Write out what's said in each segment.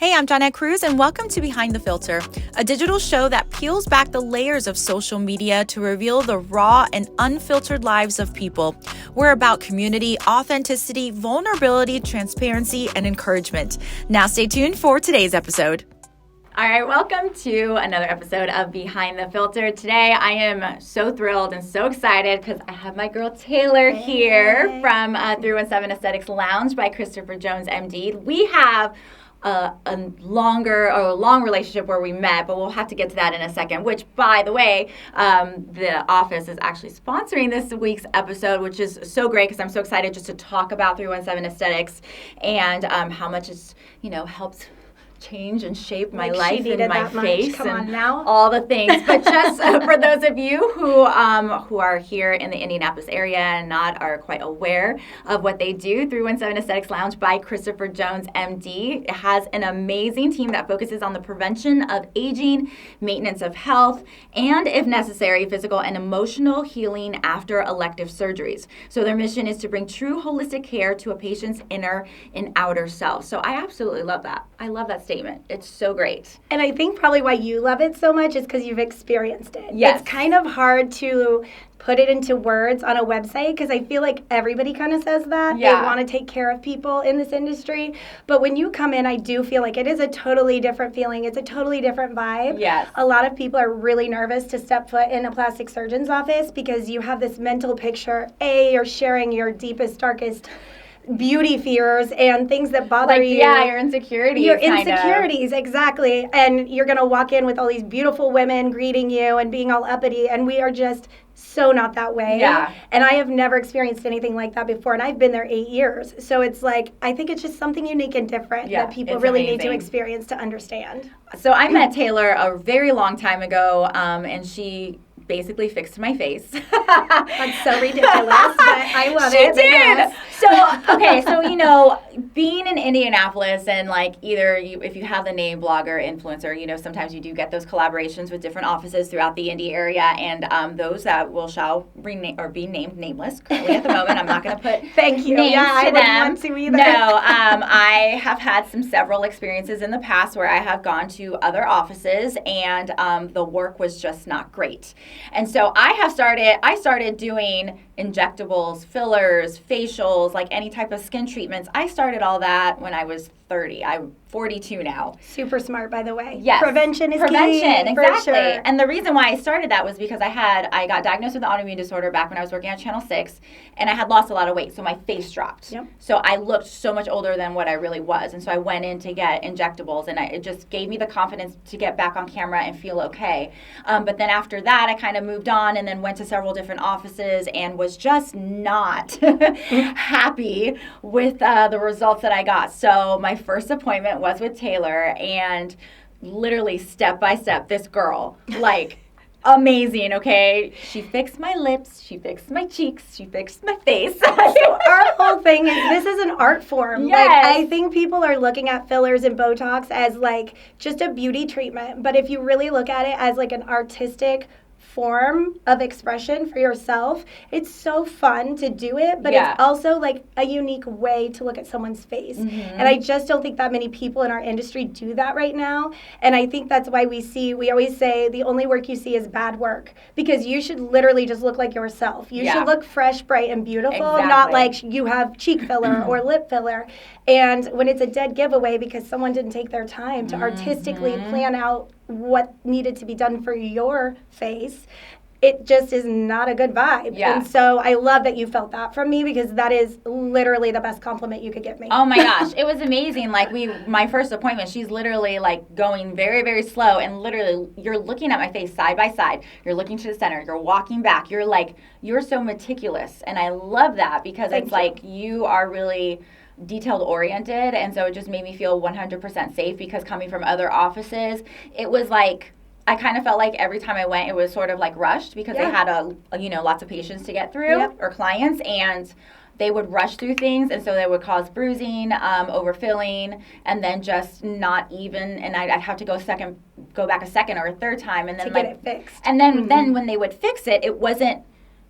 Hey, I'm Jonette Cruz, and welcome to Behind the Filter, a digital show that peels back the layers of social media to reveal the raw and unfiltered lives of people. We're about community, authenticity, vulnerability, transparency, and encouragement. Now stay tuned for today's episode. All right, welcome to another episode of Behind the Filter. Today, I am so thrilled and so excited because I have my girl Taylor here from 317 Aesthetics Lounge by Christopher Jones, MD. We have a long relationship where we met, but we'll have to get to that in a second, which, by the way, the office is actually sponsoring this week's episode, which is so great because I'm so excited just to talk about 317 Aesthetics and how much it's, helped change and shape my life and my face and all the things. But just for those of you who are here in the Indianapolis area and are quite aware of what they do, 317 Aesthetics Lounge by Christopher Jones, MD, has an amazing team that focuses on the prevention of aging, maintenance of health, and, if necessary, physical and emotional healing after elective surgeries. So their mission is to bring true holistic care to a patient's inner and outer self. So I absolutely love that. I love that statement. It's so great. And I think probably why you love it so much is because you've experienced it. Yes. It's kind of hard to put it into words on a website because I feel like everybody kind of says that. Yeah. They want to take care of people in this industry. But when you come in, I do feel like it is a totally different feeling. It's a totally different vibe. Yes. A lot of people are really nervous to step foot in a plastic surgeon's office because you have this mental picture. You're sharing your deepest, darkest beauty fears and things that bother you. Yeah, your insecurities. Your insecurities, exactly. And you're going to walk in with all these beautiful women greeting you and being all uppity, and we are just so not that way. Yeah. And I have never experienced anything like that before, and I've been there 8 years. So it's like, I think it's just something unique and different that people really need to experience to understand. So I met Taylor a very long time ago, and she basically fixed my face. That's so ridiculous, but I love it. She did. Yes. So, being in Indianapolis and either if you have the name blogger, influencer, sometimes you do get those collaborations with different offices throughout the Indy area, and those that shall rename or be named nameless currently at the moment. I'm not going to put Thank you. names I to wouldn't them. want to either. No, I have had several experiences in the past where I have gone to other offices and the work was just not great. And so I started doing injectables, fillers, facials, any type of skin treatments. I started all that when I was 30. I'm 42 now. Super smart, by the way. Yes. Prevention is key. Prevention, exactly. Sure. And the reason why I started that was because I got diagnosed with an autoimmune disorder back when I was working on Channel 6, and I had lost a lot of weight, so my face dropped. Yep. So I looked so much older than what I really was, and so I went in to get injectables, and it just gave me the confidence to get back on camera and feel okay. But then after that, I kind of moved on and then went to several different offices and was just not happy with the results that I got. So my first appointment was with Taylor, and literally step by step, this girl, amazing, okay? She fixed my lips, she fixed my cheeks, she fixed my face. So our whole thing is this is an art form. Yes. I think people are looking at fillers and Botox as just a beauty treatment. But if you really look at it as an artistic form of expression for yourself, it's so fun to do it, but it's also a unique way to look at someone's face. Mm-hmm. And I just don't think that many people in our industry do that right now. And I think that's why we always say the only work you see is bad work, because you should literally just look like yourself. You should look fresh, bright, and beautiful, not like you have cheek filler or lip filler. And when it's a dead giveaway because someone didn't take their time to artistically plan out what needed to be done for your face, it just is not a good vibe. Yeah. And so I love that you felt that from me, because that is literally the best compliment you could give me. Oh my gosh, it was amazing. My first appointment, she's literally going very, very slow, and literally you're looking at my face side by side. You're looking to the center. You're walking back. You're so meticulous, and I love that because you are really detailed oriented, and so it just made me feel 100% safe, because coming from other offices, it was I kind of felt like every time I went, it was sort of rushed, because they had lots of patients to get through, or clients, and they would rush through things, and so they would cause bruising, overfilling, and then just not even, and I'd have to go back a second or a third time, and then to get it fixed. And then when they would fix it, it wasn't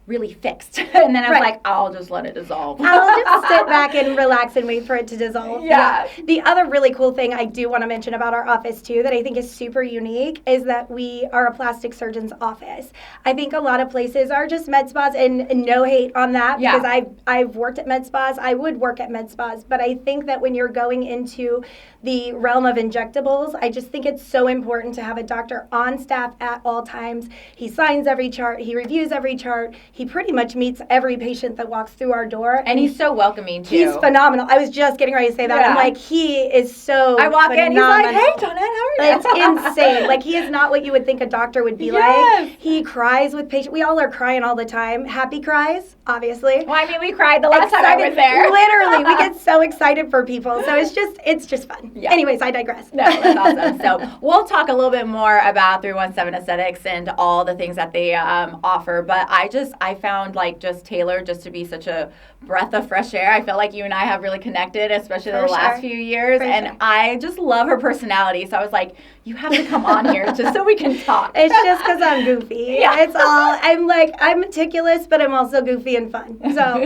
really fixed. And then I was Right. like, I'll just let it dissolve. I'll just sit back and relax and wait for it to dissolve. Yeah. The other really cool thing I do want to mention about our office too that I think is super unique is that we are a plastic surgeon's office. I think a lot of places are just med spas, and no hate on that Yeah. because I've worked at med spas. I would work at med spas, but I think that when you're going into the realm of injectables, I just think it's so important to have a doctor on staff at all times. He signs every chart, he reviews every chart, he pretty much meets every patient that walks through our door. And he's so welcoming, too. He's phenomenal. I was just getting ready to say that. Yeah. I'm like, he is so I walk in, he's like, phenomenal. hey, Donette, how are you? It's insane. Like, he is not what you would think a doctor would be Yes. like. He cries with patients. We all are crying all the time. Happy cries, obviously. Well, I mean, we cried the last time I was there. Literally, we get so excited for people. So it's just fun. Yeah. Anyways, I digress. No, that's awesome. So we'll talk a little bit more about 317 Aesthetics and all the things that they offer. But I found like just Taylor just to be such a breath of fresh air. I feel like you and I have really connected, especially the last few years. For and sure. I just love her personality. So I was like, you have to come on here just so we can talk. It's just because I'm goofy. Yeah. It's all, I'm meticulous, but I'm also goofy and fun. So,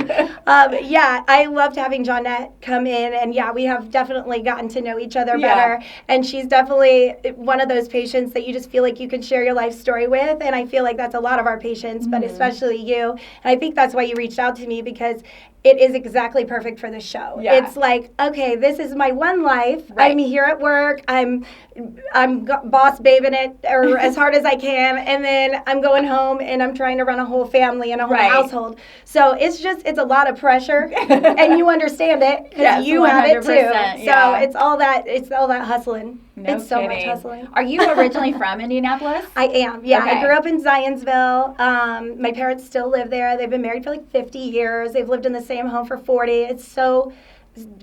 yeah, I loved having Johnette come in. And yeah, we have definitely gotten to know each other better. And she's definitely one of those patients that you just feel like you can share your life story with. And I feel like that's a lot of our patients, but especially you. And I think that's why you reached out to me, because it is exactly perfect for the show. Yeah. It's like, okay, this is my one life. Right. I'm here at work. I'm boss babing it or as hard as I can, and then I'm going home and I'm trying to run a whole family and a whole household. So it's a lot of pressure, and you understand it because you have it too. Yeah. So it's all that hustling. No it's so much kidding. hustling. Are you originally from Indianapolis? I am. Yeah, Okay. I grew up in Zionsville. My parents still live there. They've been married for like 50 years. They've lived in the same home for 40. It's so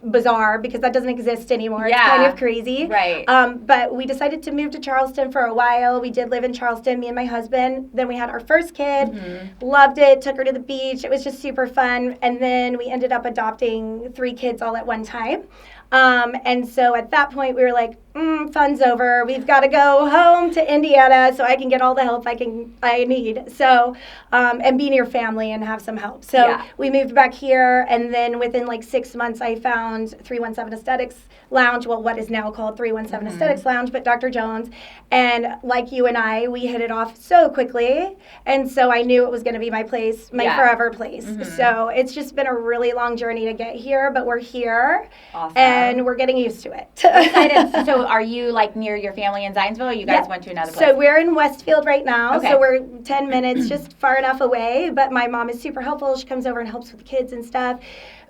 bizarre because that doesn't exist anymore. Yeah. It's kind of crazy. Right. But we decided to move to Charleston for a while. We did live in Charleston, me and my husband. Then we had our first kid. Mm-hmm. Loved it. Took her to the beach. It was just super fun. And then we ended up adopting 3 kids all at one time. And so at that point, we were like, fun's over. We've got to go home to Indiana so I can get all the help I need. So, and be near family and have some help. So we moved back here, and then within like 6 months, I found 317 Aesthetics Lounge. Well, what is now called 317 Aesthetics Lounge, but Dr. Jones. And like you and I, we hit it off so quickly. And so I knew it was going to be my place, my forever place. So it's just been a really long journey to get here, but we're here. Awesome. And we're getting used to it. Excited. So are you like near your family in Zionsville, or you guys went to another place? So we're in Westfield right now. Okay. So we're 10 minutes, just far enough away. But my mom is super helpful. She comes over and helps with the kids and stuff.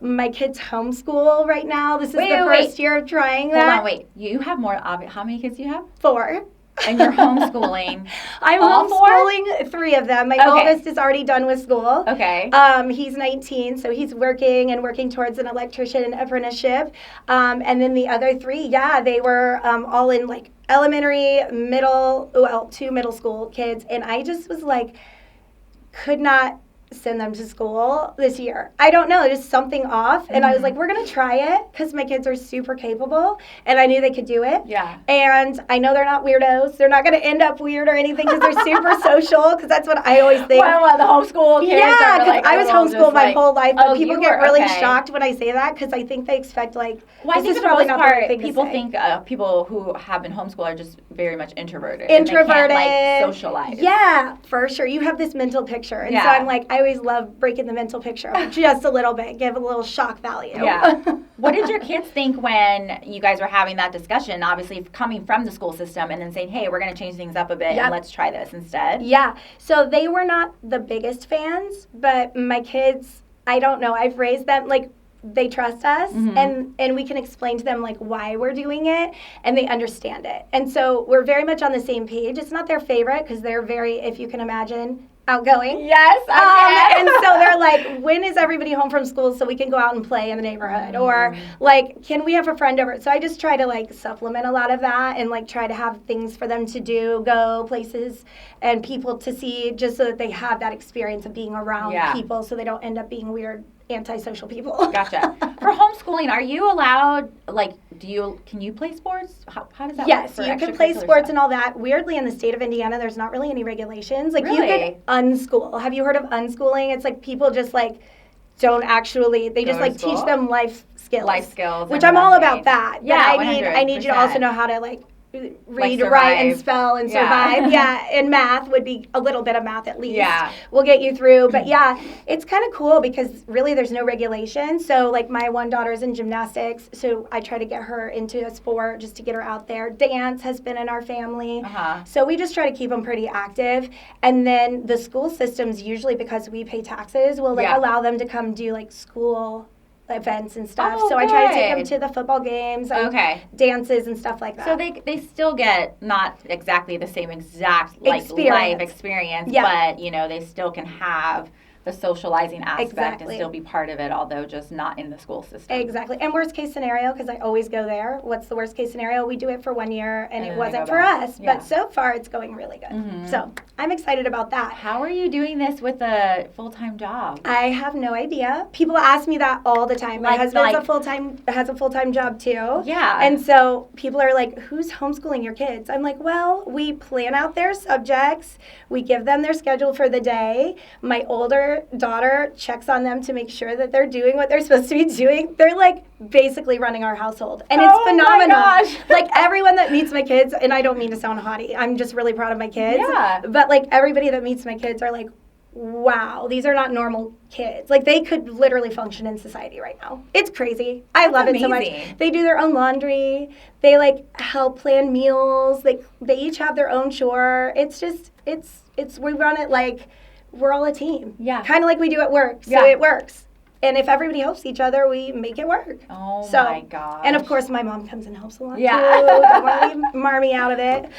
My kids homeschool right now. This is the first year of trying that. Hold on, wait. You have more. How many kids do you have? 4. And you're homeschooling. I'm all homeschooling 3 of them. My oldest is already done with school. Okay. He's 19, so he's working towards an electrician apprenticeship. And then the other 3, they were all in like elementary, 2 middle school kids. And I just was like, could not send them to school this year. I don't know, just something off. And I was like, we're going to try it because my kids are super capable and I knew they could do it. Yeah. And I know they're not weirdos. They're not going to end up weird or anything because they're super social, because that's what I always think. Well, the homeschool kids Yeah, are because like, I was homeschooled my whole life, but people get really shocked when I say that because I think they expect like, well, I think this for is the probably most not the right part, thing to people say. think people who have been homeschooled are just very much introverted. Introverted. And they can't, like, socialize. Yeah, for sure. You have this mental picture. And so I'm like, I always love breaking the mental picture up just a little bit, give a little shock value. Yeah. What did your kids think when you guys were having that discussion, obviously coming from the school system and then saying, hey, we're going to change things up a bit and let's try this instead? Yeah. So they were not the biggest fans, but my kids, I don't know, I've raised them, like, they trust us and we can explain to them like why we're doing it and they understand it. And so we're very much on the same page. It's not their favorite because they're very, if you can imagine, outgoing. Yes, I and so they're like, when is everybody home from school so we can go out and play in the neighborhood? Or like, can we have a friend over? So I just try to like supplement a lot of that and like try to have things for them to do, go places and people to see, just so that they have that experience of being around people so they don't end up being weird antisocial people. Gotcha. For homeschooling, are you allowed, like, can you play sports? How does that work? Yes, for you can play extracurricular sports stuff? and all that. Weirdly, in the state of Indiana, there's not really any regulations. Like, you Really? could unschool. Have you heard of unschooling? It's like people just, like, don't actually, they just, Go to like, teach school? them life skills. Life skills. Which and I'm all about nothing. that. Yeah, but I need you to also 100%. know how to, like, read, Like write, and survive. spell and Yeah. survive. Yeah, and math would be a little bit of math at least. Yeah. We'll get you through. But yeah, it's kind of cool because really there's no regulation. So like my one daughter's in gymnastics, so I try to get her into a sport just to get her out there. Dance has been in our family. Uh-huh. So we just try to keep them pretty active. And then the school systems usually, because we pay taxes, will like Yeah. allow them to come do like school events and stuff. Oh, so I try to take them good. to the football games and Okay. dances and stuff like that. So they still get not exactly the same exact like Experience. life experience, Yeah. but they still can have the socializing aspect Exactly. and still be part of it, although just not in the school system. Exactly. And worst case scenario, because I always go there, what's the worst case scenario? We do it for 1 year and And it then they wasn't go for back. us. Yeah. But so far it's going really good. Mhm. So I'm excited about that. How are you doing this with a full-time job? I have no idea. People ask me that all the time. My Like- husband's like- has a full-time job too. Yeah. And so people are like, who's homeschooling your kids? I'm like, well, we plan out their subjects. We give them their schedule for the day. My older daughter checks on them to make sure that they're doing what they're supposed to be doing. They're like basically running our household. And it's Oh my phenomenal. gosh. Like everyone that meets my kids, and I don't mean to sound haughty, I'm just really proud of my kids. Yeah. But like everybody that meets my kids are like, wow, these are not normal kids. Like they could literally function in society right now. It's crazy. I love it so much. amazing. They do their own laundry. They like help plan meals. They each have their own chore. It's just we run it like we're all a team. Yeah. Kind of like we do at work. So Yeah. it works. And if everybody helps each other, we make it work. Oh So, my gosh. And of course, my mom comes and helps a lot Yeah. too. Don't want to leave Marmy out of it.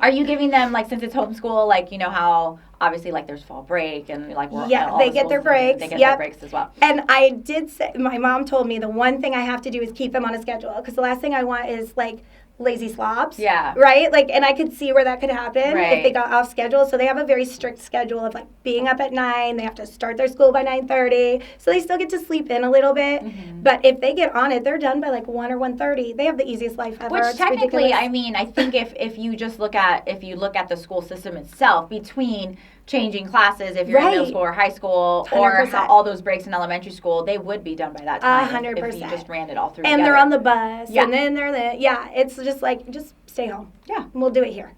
Are you giving them, like, since it's homeschool, like, you know how obviously like there's fall break and like Yeah, all they the get their schools, breaks, They get yep. their breaks as well. And I did say, my mom told me the one thing I have to do is keep them on a schedule because the last thing I want is like lazy slobs. Yeah. Right? Like, and I could see where that could happen Right. if they got off schedule. So they have a very strict schedule of like being up at 9. They have to start their school by 9:30. So they still get to sleep in a little bit. Mm-hmm. But if they get on it, they're done by like 1 or 1:30. They have the easiest life ever. Which It's technically, ridiculous. I mean, I think if you just look at the school system itself, between changing classes if you're in middle Right. school or high school, or 100%. all those breaks in elementary school, they would be done by that time. If you 100%. just ran it all through. And they're together. on the bus. Yeah. And then it's just like, just stay home. Yeah. We'll do it here.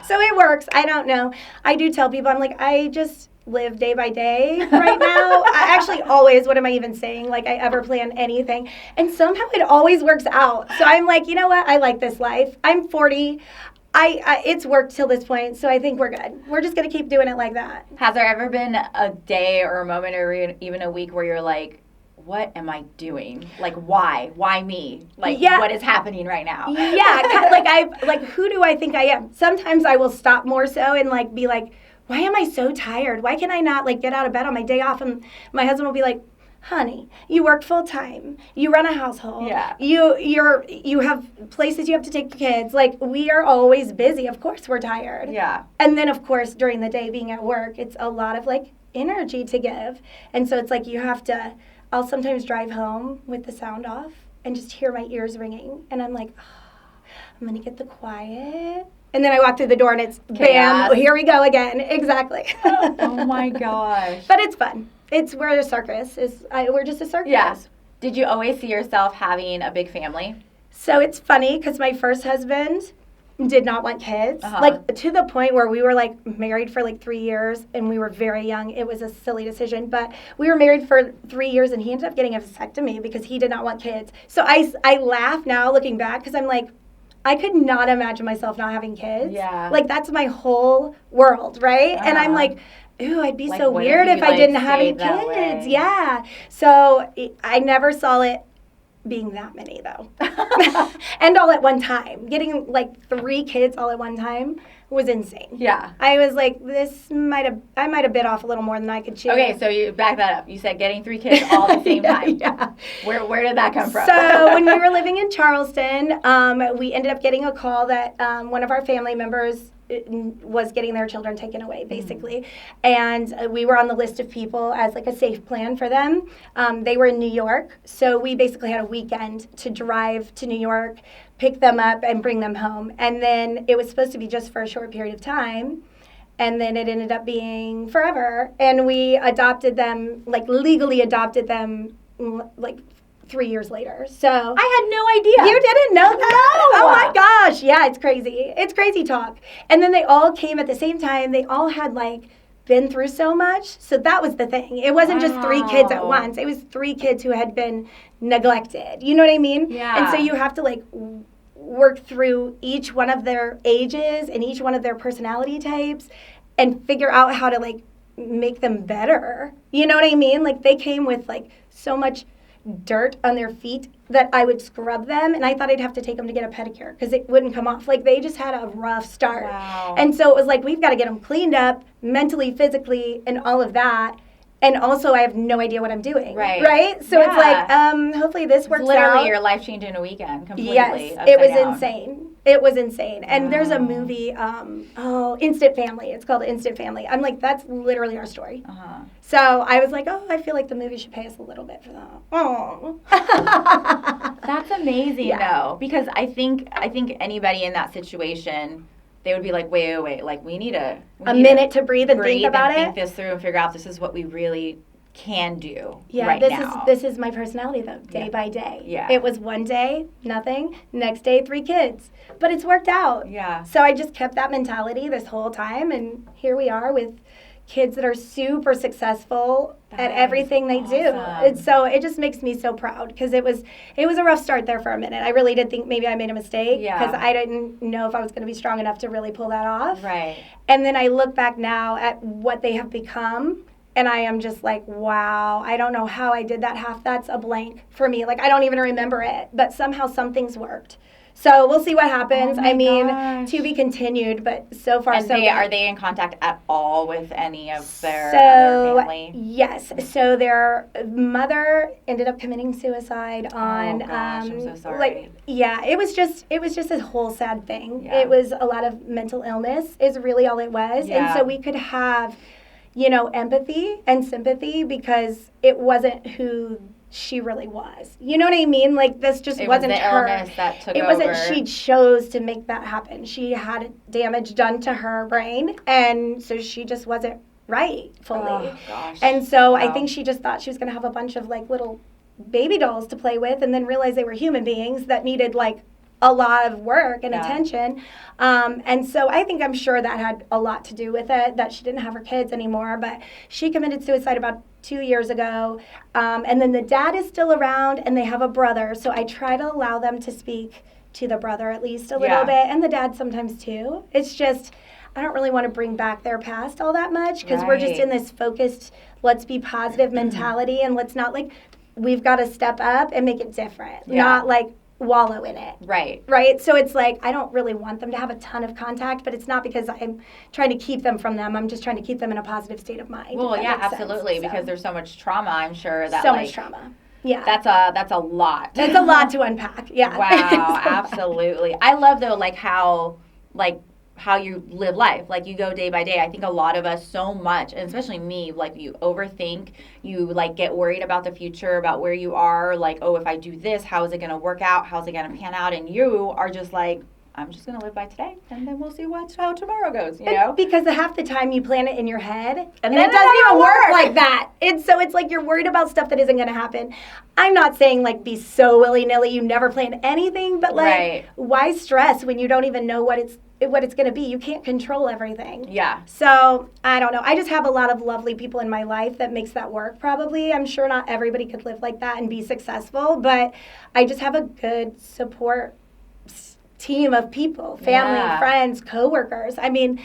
So it works. I don't know. I do tell people, I'm like, I just live day by day right now. I actually always, what am I even saying? Like I ever plan anything. And somehow it always works out. So I'm like, you know what? I like this life. I'm 40. It's worked till this point, so I think we're good. We're just going to keep doing it like that. Has there ever been a day or a moment or even a week where you're like, what am I doing? Like, why? Why me? Like, Yeah. what is happening right now? Yeah, like who do I think I am? Sometimes I will stop more so and like be like, why am I so tired? Why can I not like get out of bed on my day off? And my husband will be like, honey, you work full time. You run a household. Yeah. You have places you have to take kids. Like we are always busy. Of course we're tired. Yeah. And then of course during the day being at work, it's a lot of like energy to give. And so it's like you have to, I'll sometimes drive home with the sound off and just hear my ears ringing. And I'm like, I'm going to get the quiet. And then I walk through the door and it's Chaos. bam, here we go again. Exactly. Oh my gosh. But it's fun. We're a circus. We're just a circus. Yeah. Did you always see yourself having a big family? So it's funny because my first husband did not want kids. Uh-huh. Like to the point where we were like married for like 3 years and we were very young. It was a silly decision, but we were married for 3 years and he ended up getting a vasectomy because he did not want kids. So I laugh now looking back because I'm like, I could not imagine myself not having kids. Yeah. Like that's my whole world, right? And I'm Uh-huh. like, ooh, I'd be Like, so what if weird you, if I like, didn't have any stayed that kids. way? Yeah. So I never saw it being that many though. And all at one time. Getting like 3 kids all at one time was insane. Yeah. I was like, I might have bit off a little more than I could chew. Okay, so you back that up. You said getting 3 kids all at the same time. Yeah. Where did that come from? So when we were living in Charleston, we ended up getting a call that one of our family members was getting their children taken away, basically. And we were on the list of people as like a safe plan for them. They were in New York, so we basically had a weekend to drive to New York, pick them up, and bring them home. And then it was supposed to be just for a short period of time. And then it ended up being forever. And we adopted them, like legally adopted them, like 3 years later. So I had no idea. You didn't know that? No. Oh my gosh. Yeah, it's crazy. It's crazy talk. And then they all came at the same time. They all had like been through so much. So that was the thing. It wasn't just 3 kids at once. It was 3 kids who had been neglected. You know what I mean? Yeah. And so you have to like work through each one of their ages and each one of their personality types and figure out how to like make them better. You know what I mean? Like they came with like so much dirt on their feet that I would scrub them, and I thought I'd have to take them to get a pedicure because it wouldn't come off. Like they just had a rough start. Wow. And so it was like, we've got to get them cleaned up mentally, physically, and all of that. And also, I have no idea what I'm doing. Right? So it's like, hopefully this works out. Literally your life changed in a weekend completely. Yes, it was insane. It was insane. And there's a movie, Instant Family. It's called Instant Family. I'm like, that's literally our story. So I was like, I feel like the movie should pay us a little bit for that. Oh. That's amazing, though, because I think anybody in that situation, they would be like, wait, like we need a minute to breathe and think about it. Think this through and figure out this is what we really can do now. This is my personality though, day by day. Yeah. It was one day, nothing. Next day, 3 kids. But it's worked out. Yeah. So I just kept that mentality this whole time, and here we are with kids that are super successful at everything they do. And so it just makes me so proud because it was a rough start there for a minute. I really did think maybe I made a mistake because I didn't know if I was going to be strong enough to really pull that off. Right. And then I look back now at what they have become, and I am just like, wow, I don't know how I did that. Half that's a blank for me. Like I don't even remember it, but somehow some things worked. So we'll see what happens. Oh my gosh. To be continued, but so far, so good. Are they in contact at all with any of their other family? Yes. So their mother ended up committing suicide on. Oh gosh, I'm so sorry. It was just a whole sad thing. Yeah. It was a lot of mental illness is really all it was. Yeah. And so we could have, empathy and sympathy because it wasn't who she really was. You know what I mean? Like this just wasn't her. It was the illness that took over. It wasn't she chose to make that happen. She had damage done to her brain, and so she just wasn't right fully. Oh, gosh. And so I think she just thought she was going to have a bunch of like little baby dolls to play with, and then realized they were human beings that needed like a lot of work and attention. And so I'm sure that had a lot to do with it, that she didn't have her kids anymore. But she committed suicide about 2 years ago. And then the dad is still around, and they have a brother. So I try to allow them to speak to the brother at least a little bit, and the dad sometimes too. It's just, I don't really want to bring back their past all that much because we're just in this focused, let's be positive mentality, and let's not like, we've got to step up and make it different, not like wallow in it. Right? So it's like, I don't really want them to have a ton of contact, but it's not because I'm trying to keep them from them. I'm just trying to keep them in a positive state of mind. Well, yeah, absolutely, because there's so much trauma, I'm sure. That much trauma. Yeah. That's a lot. It's a lot to unpack. Yeah. Wow, absolutely. I love, though, how you live life. Like, you go day by day. I think a lot of us so much, and especially me, like, you overthink. You, like, get worried about the future, about where you are. Like, oh, if I do this, how is it going to work out? How's it going to pan out? And you are just like, I'm just going to live by today, and then we'll see how tomorrow goes, you know? Because half the time you plan it in your head, and then it doesn't even work like that. It's like you're worried about stuff that isn't going to happen. I'm not saying, like, be so willy-nilly, you never plan anything, but, like, why stress when you don't even know what it's going to be? You can't control everything. Yeah. So, I don't know. I just have a lot of lovely people in my life that makes that work, probably. I'm sure not everybody could live like that and be successful, but I just have a good support team of people, family, friends, coworkers. I mean,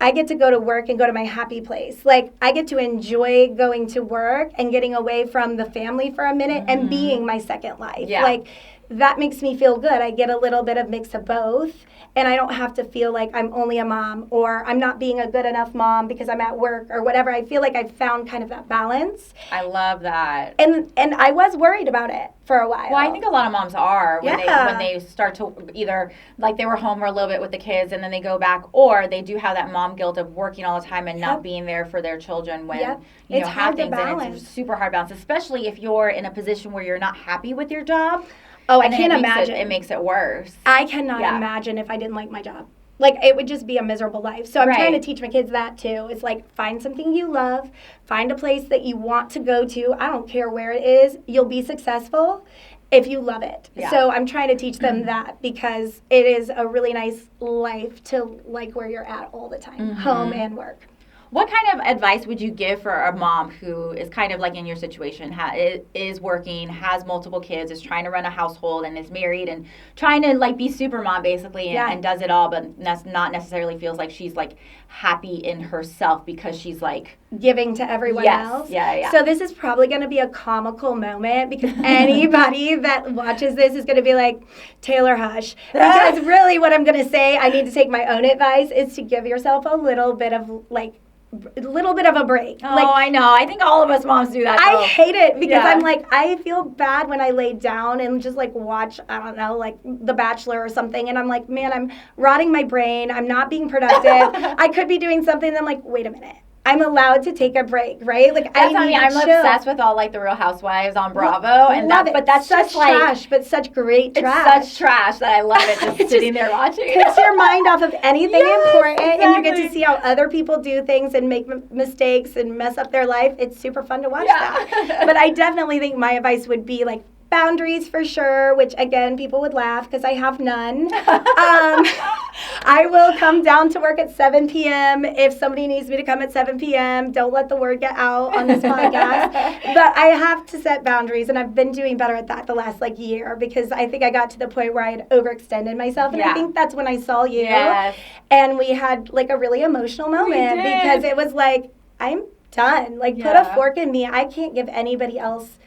I get to go to work and go to my happy place. Like, I get to enjoy going to work and getting away from the family for a minute and being my second life. Yeah. Like, that makes me feel good. I get a little bit of mix of both, and I don't have to feel like I'm only a mom or I'm not being a good enough mom because I'm at work or whatever. I feel like I've found kind of that balance. I love that. And I was worried about it for a while. Well, I think a lot of moms are when Yeah. they start to either like they were home for a little bit with the kids and then they go back, or they do have that mom guilt of working all the time and not being there for their children when Yep. you It's know hard have to things, and balance. it's super hard balance, especially if you're in a position where you're not happy with your job. Oh, I And then can't it makes imagine. it makes it worse. I cannot Yeah. imagine if I didn't like my job. Like, it would just be a miserable life. So I'm trying to Right. teach my kids that, too. It's like, find something you love. Find a place that you want to go to. I don't care where it is. You'll be successful if you love it. Yeah. So I'm trying to teach them that because it is a really nice life to like where you're at all the time, home and work. What kind of advice would you give for a mom who is kind of like in your situation, is working, has multiple kids, is trying to run a household, and is married, and trying to like be super mom basically, and, Yeah. and does it all, but not necessarily feels like she's like happy in herself because she's like Giving to everyone Yes. else. Yeah. So this is probably going to be a comical moment because anybody that watches this is going to be like, Taylor, hush. Because really what I'm going to say, I need to take my own advice, is to give yourself a little bit of a break. Oh, I know. I think all of us moms do that. I though. hate it because Yeah. I'm like, I feel bad when I lay down and just like watch, I don't know, like The Bachelor or something. And I'm like, man, I'm rotting my brain. I'm not being productive. I could be doing something. And I'm like, wait a minute. I'm allowed to take a break, right? Like, That's I I need mean, I'm to chill. obsessed with all like the Real Housewives on Bravo, and Love that, it. but that's such just like trash, but such great it's trash. such trash that I love it just sitting there watching. Takes your mind off of anything Yes, important, and you get to exactly. see how other people do things and make mistakes and mess up their life. It's super fun to watch Yeah. that. But I definitely think my advice would be like boundaries for sure, which again, people would laugh because I have none. I will come down to work at 7 p.m. if somebody needs me to come at 7 p.m. Don't let the word get out on this podcast. But I have to set boundaries, and I've been doing better at that the last like year because I think I got to the point where I had overextended myself, and Yeah. I think that's when I saw you. Yes. And we had like a really emotional moment did. because it was like, I'm done. Like, put Yeah. a fork in me. I can't give anybody else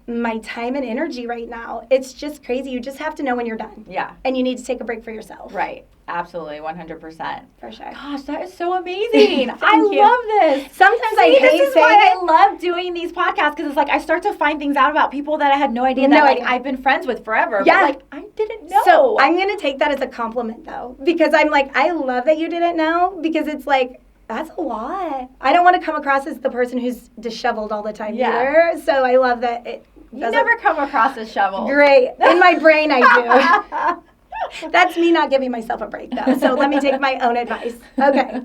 my time and energy right now. It's just crazy. You just have to know when you're done. Yeah. And you need to take a break for yourself. Right. Absolutely. 100%. For sure. Gosh, that is so amazing. I Thank you. love this. Sometimes I See, hate this is saying why it. I love doing these podcasts, because it's like I start to find things out about people that I had no idea No that like idea. I've been friends with forever. Yeah. But like I didn't know. So I'm going to take that as a compliment, though, because I'm like, I love that you didn't know, because it's like, that's a lot. I don't want to come across as the person who's disheveled all the time either. So I love that it you doesn't. never come across as shovel. Great. In my brain, I do. That's me not giving myself a break, though. So let me take my own advice. Okay.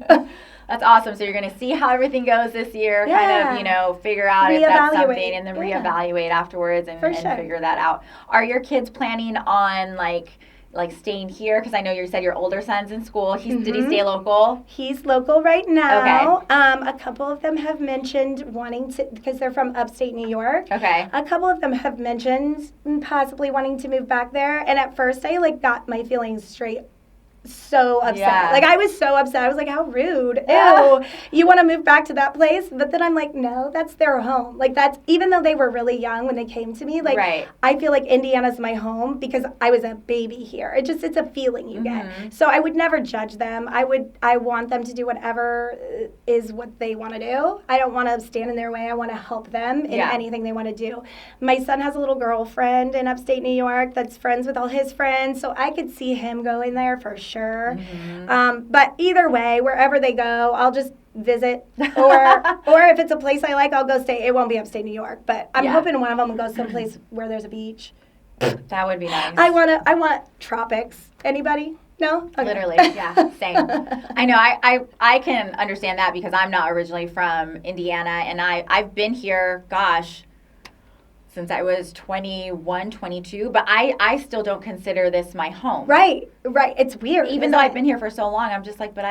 That's awesome. So you're going to see how everything goes this year, kind Yeah. of, figure out if that's Reevaluate. something, and then Yeah. reevaluate afterwards and, For and sure. figure that out. Are your kids planning on like staying here? Because I know you said your older son's in school. Did he stay local? He's local right now. A couple of them have mentioned wanting to, because they're from upstate New York. Okay. A couple of them have mentioned possibly wanting to move back there. And at first I got my feelings straight. So upset. Yeah. I was so upset. I was like, how rude. Yeah. Ew. You want to move back to that place? But then I'm like, no, that's their home. That's, even though they were really young when they came to me, Right. I feel like Indiana's my home because I was a baby here. It's a feeling you Mm-hmm. get. So I would never judge them. I want them to do whatever is what they want to do. I don't want to stand in their way. I want to help them in Yeah. anything they want to do. My son has a little girlfriend in upstate New York that's friends with all his friends, so I could see him going there for sure. But either way, wherever they go, I'll just visit, or if it's a place I like, I'll go stay. It won't be upstate New York, but I'm Yeah. hoping one of them will go someplace where there's a beach. That would be nice. I want tropics. Anybody? No? Okay. Literally, yeah, same. I know, I can understand that because I'm not originally from Indiana, and I've been here, gosh, since I was 21, 22, but I still don't consider this my home. Right. It's weird. Even though I've been here for so long, I'm just like, but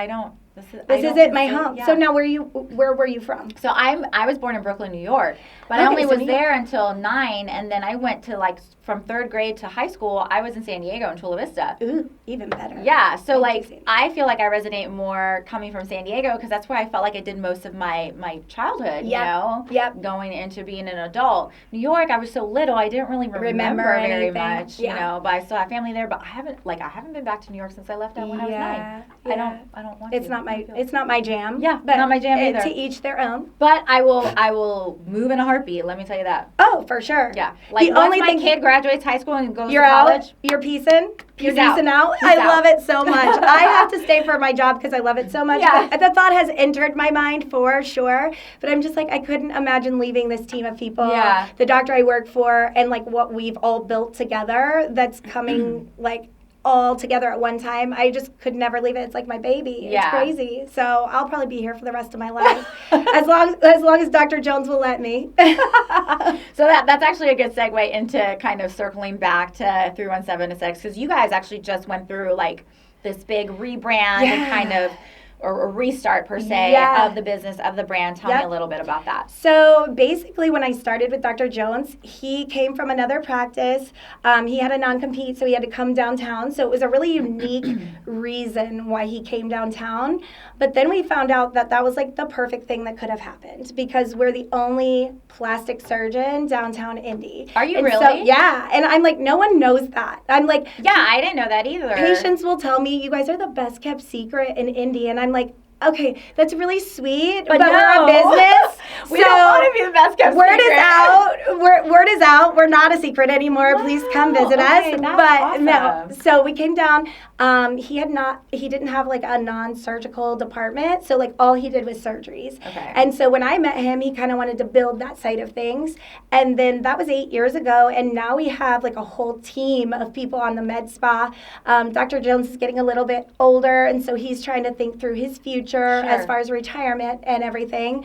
This isn't my home. Yeah. So now where were you from? So I was born in Brooklyn, New York, but I only was there until 9, and then I went to from 3rd grade to high school. I was in San Diego in Chula Vista. Ooh, even better. Yeah, so I feel like I resonate more coming from San Diego because that's where I felt like I did most of my childhood. You know, going into being an adult. New York, I was so little, I didn't really remember very much. You know, but I still have family there. But I haven't been back to New York since I left out when I was 9. Yeah. I don't want it's to. It's not my jam. Yeah, but not my jam either. To each their own. But I will move in a heartbeat. Let me tell you that. Oh, for sure. Yeah, like once my kid graduates high school and goes to college, you're peacing. You're peacing out. I love it so much. I have to stay for my job because I love it so much. Yeah. The thought has entered my mind for sure. But I'm just like, I couldn't imagine leaving this team of people. Yeah. The doctor I work for and what we've all built together that's coming all together at one time. I just could never leave it. It's like my baby. It's crazy. So I'll probably be here for the rest of my life. as long as Dr. Jones will let me. So that's actually a good segue into kind of circling back to 317 Aesthetics, because you guys actually just went through this big rebrand and kind of or a restart per se of the business, of the brand. Tell me a little bit about that. So basically when I started with Dr. Jones, he came from another practice. He had a non-compete, so he had to come downtown. So it was a really unique reason why he came downtown. But then we found out that was the perfect thing that could have happened because we're the only plastic surgeon downtown Indy. Are you and really? So, yeah. And I'm no one knows that. I'm yeah, I didn't know that either. Patients will tell me, you guys are the best kept secret in Indy. And I'm okay, that's really sweet, but no. we're a business. We don't want to be the best kept word secret. is out. Word is out. We're not a secret anymore. Wow. Please come visit us. That's But awesome. no. So we came down. He didn't have a non-surgical department. So all he did was surgeries. Okay. And so when I met him, he kind of wanted to build that side of things. And then that was 8 years ago. And now we have a whole team of people on the med spa. Dr. Jones is getting a little bit older. And so he's trying to think through his future as far as retirement and everything.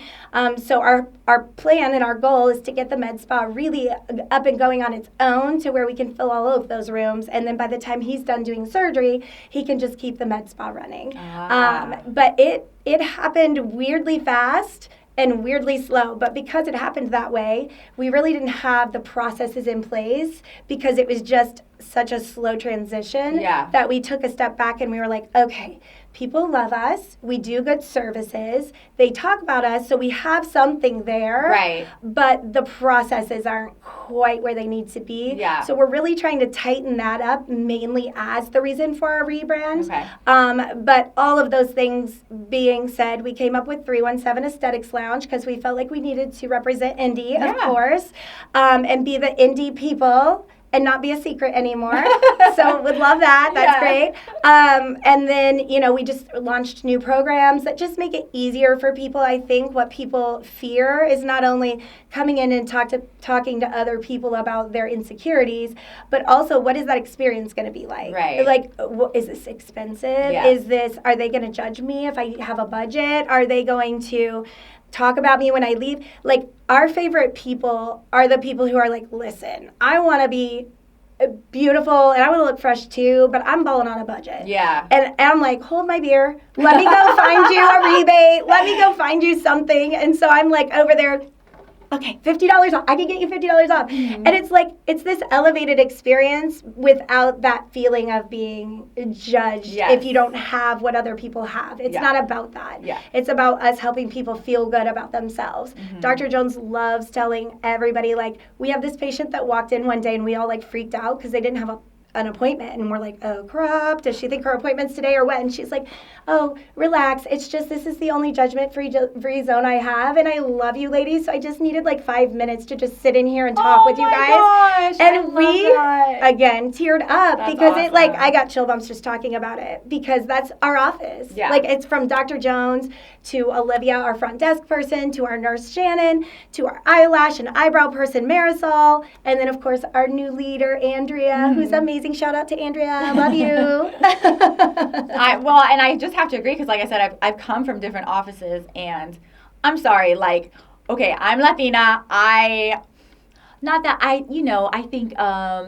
So our plan and our goal is to get the med spa really up and going on its own to where we can fill all of those rooms. And then by the time he's done doing surgery, he can just keep the med spa running. But it happened weirdly fast and weirdly slow. But because it happened that way, we really didn't have the processes in place because it was just such a slow transition that we took a step back and we were okay, people love us. We do good services. They talk about us, so we have something there. Right. But the processes aren't quite where they need to be. Yeah. So we're really trying to tighten that up mainly as the reason for our rebrand. Okay. But all of those things being said, we came up with 317 Aesthetics Lounge because we felt like we needed to represent Indy, of course, and be the Indy people and not be a secret anymore. So would love that. That's great. And then, we just launched new programs that just make it easier for people. I think what people fear is not only coming in and talking to other people about their insecurities, but also what is that experience going to be like? Right. Is this expensive? Are they going to judge me if I have a budget? Are they going to talk about me when I leave? Our favorite people are the people who are listen, I want to be beautiful and I want to look fresh too, but I'm balling on a budget. Yeah. And I'm hold my beer. Let me go find you a rebate. Let me go find you something. And so I'm over there, okay, $50 off. I can get you $50 off. Mm-hmm. And it's this elevated experience without that feeling of being judged if you don't have what other people have. It's not about that. Yeah. It's about us helping people feel good about themselves. Mm-hmm. Dr. Jones loves telling everybody, we have this patient that walked in one day and we all freaked out because they didn't have an appointment, and we're oh crap, does she think her appointment's today or what? And she's oh, relax, it's just this is the only judgment-free zone I have, and I love you ladies, so I just needed 5 minutes to just sit in here and talk with you guys. Gosh, and we again teared up. That's because awesome. I got chill bumps just talking about it, because that's our office. It's from Dr. Jones to Olivia, our front desk person, to our nurse Shannon, to our eyelash and eyebrow person Marisol, and then of course our new leader Andrea, who's amazing. Shout out to Andrea. Love you. And I just have to agree because, like I said, I've come from different offices, and I'm sorry, okay, I'm Latina. Not that I think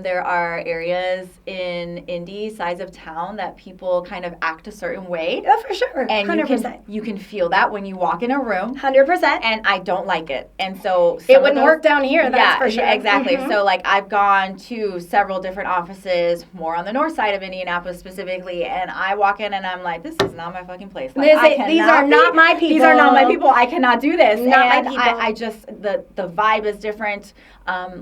there are areas in Indy sides of town that people kind of act a certain way. Oh, for sure. And 100%. you can feel that when you walk in a room. 100%. And I don't like it. And so it wouldn't work down here, that's for sure. Yeah, exactly. So like I've gone to several different offices, more on the north side of Indianapolis specifically, and I walk in and I'm like, this is not my fucking place. Like, these are not my people. These are not my people. I cannot do this. Not and my people. I just the vibe is different.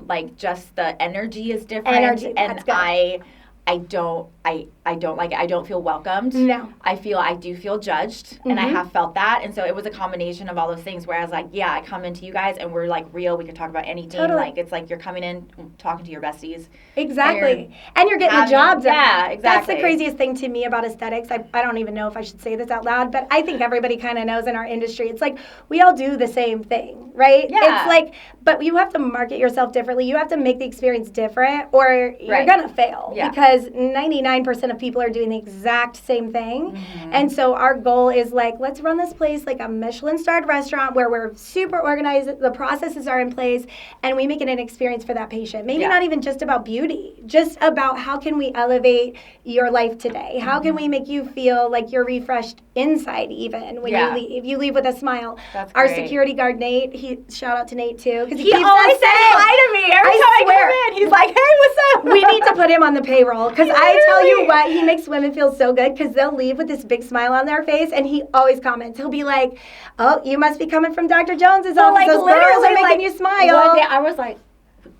Like just the energy is different. That's good. I don't like it. I don't feel welcomed. No. I do feel judged, and I have felt that. And so it was a combination of all those things where I was like, yeah, I come into you guys and we're like real. We can talk about anything. Totally. Like it's like you're coming in, talking to your besties. Exactly. And you're getting the job done. Yeah, exactly. That's the craziest thing to me about aesthetics. I don't even know if I should say this out loud, but I think everybody kind of knows in our industry. It's like we all do the same thing, right? Yeah. It's like, but you have to market yourself differently. You have to make the experience different or you're going to fail. Yeah. Because 99% of people are doing the exact same thing. And so our goal is like, let's run this place like a Michelin-starred restaurant where we're super organized, the processes are in place, and we make it an experience for that patient. Maybe not even just about beauty, just about how can we elevate your life today? How can we make you feel like you're refreshed inside even when you leave? You leave with a smile. That's our great. security guard, Nate, shout out to Nate too. He always says hi to me every time I come in. He's like, hey, what's up? We need to put him on the payroll because I tell you what, he makes women feel so good because they'll leave with this big smile on their face, and he always comments. He'll be like, oh, you must be coming from Dr. Jones's office. Like, those girls are making like, you smile. One day I was like,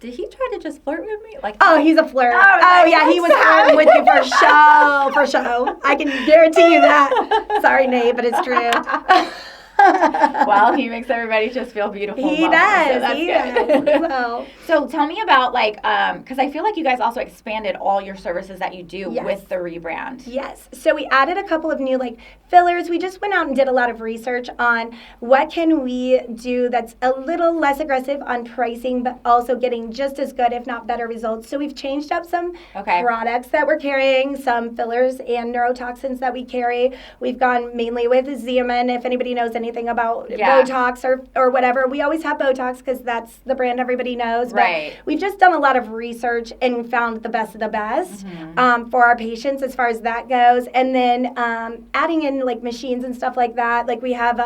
did he try to just flirt with me? Like, oh, he's a flirt. Oh, yeah, he was flirting with you for show. I can guarantee you that. Sorry, Nate, but it's true. Well, he makes everybody just feel beautiful. He does. So tell me about because I feel like you guys also expanded all your services that you do with the rebrand. Yes. So we added a couple of new fillers. We just went out and did a lot of research on what can we do that's a little less aggressive on pricing, but also getting just as good, if not better results. So we've changed up some products that we're carrying, some fillers and neurotoxins that we carry. We've gone mainly with Xeomin, if anybody knows anything about Botox or whatever. We always have Botox because that's the brand everybody knows. Right. But we've just done a lot of research and found the best of the best for our patients as far as that goes. And then adding in machines and stuff like that. Like we have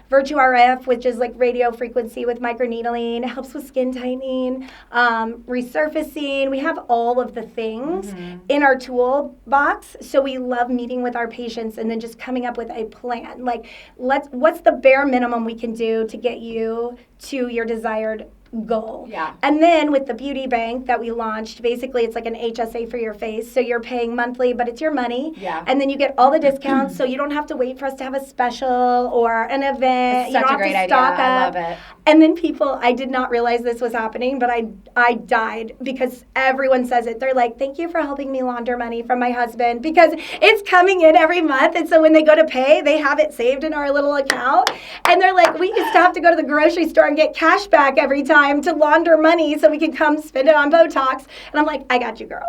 Virtue RF, which is radio frequency with microneedling. It helps with skin tightening, resurfacing. We have all of the things in our toolbox. So we love meeting with our patients and then just coming up with a plan. What's the bare minimum we can do to get you to your desired goal. Yeah. And then with the beauty bank that we launched, basically it's like an HSA for your face. So you're paying monthly, but it's your money. Yeah. And then you get all the discounts, so you don't have to wait for us to have a special or an event. It's such you don't a great have to stock idea. up. I love it. And then I did not realize this was happening, but I died because everyone says it. They're like, thank you for helping me launder money from my husband because it's coming in every month. And so when they go to pay, they have it saved in our little account. And they're like, we used to have to go to the grocery store and get cash back every time to launder money so we can come spend it on Botox. And I'm like, I got you, girl.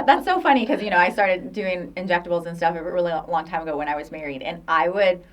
That's so funny because, I started doing injectables and stuff a really long time ago when I was married. And I would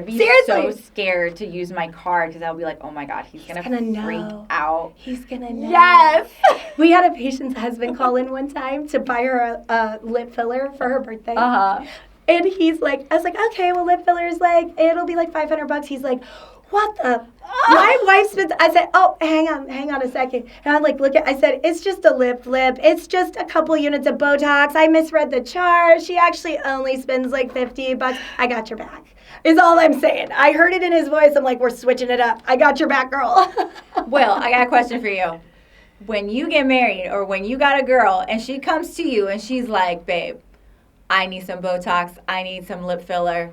be so scared to use my card because I would be like, oh my God, he's gonna freak out. He's going to know. Yes. We had a patient's husband call in one time to buy her a lip filler for her birthday. Uh-huh. And he's like, I was like, okay, well, lip filler's it'll be $500. He's like, what the? My wife spends, I said, oh, hang on a second. And I'm I said, it's just a lip flip. It's just a couple units of Botox. I misread the chart. She actually only spends $50. I got your back, is all I'm saying. I heard it in his voice. I'm like, we're switching it up. I got your back, girl. Well, I got a question for you. When you get married or when you got a girl and she comes to you and she's like, babe, I need some Botox. I need some lip filler.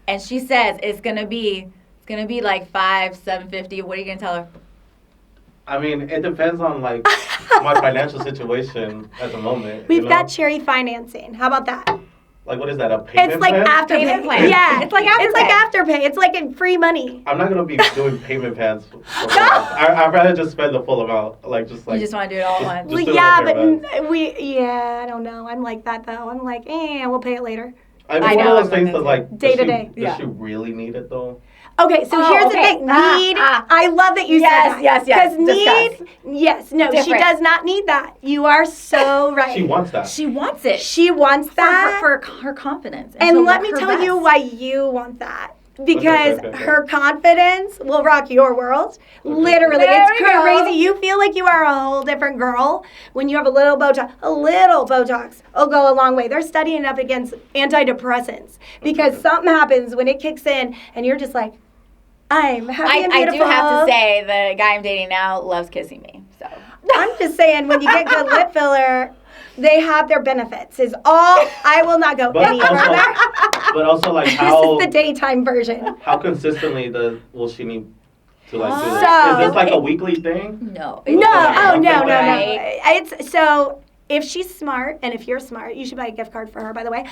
And she says it's going to be $500, $750. What are you going to tell her? I mean, it depends on my financial situation at the moment. We've got cherry financing. How about that? What is that, a payment It's plan? afterpay. Plan. Yeah. It's like afterpay. It's like afterpay. It's like in free money. I'm not going to be doing payment plans. I'd rather just spend the full amount. You just want to do it all at once. Well, yeah, but I don't know. I'm like that, though. I'm like, we'll pay it later. I mean, one of those things that's day to day. Does she really need it, though? Okay, so here's the thing. Need, I love that you said that. Yes. Because need, yes, no, she Different. does not need that. You are so right. She wants that. She wants it. She wants that. For her confidence. And to let look me her tell you best. why you want that. Because Okay. her confidence will rock your world. Literally, There it's we go. crazy. You feel like you are a whole different girl when you have a little Botox. A little Botox will go a long way. They're studying up against antidepressants because something happens when it kicks in and you're just like, I'm happy and I beautiful. do have to say, the guy I'm dating now loves kissing me. So I'm just saying, when you get good lip filler, they have their benefits. Is all. I will not go But any further. also, like, This how is the daytime version. how consistently will she need to like do this? So- Is this like a weekly thing? no. No, oh no. Right. It's so. If she's smart, and if you're smart, you should buy a gift card for her, by the way.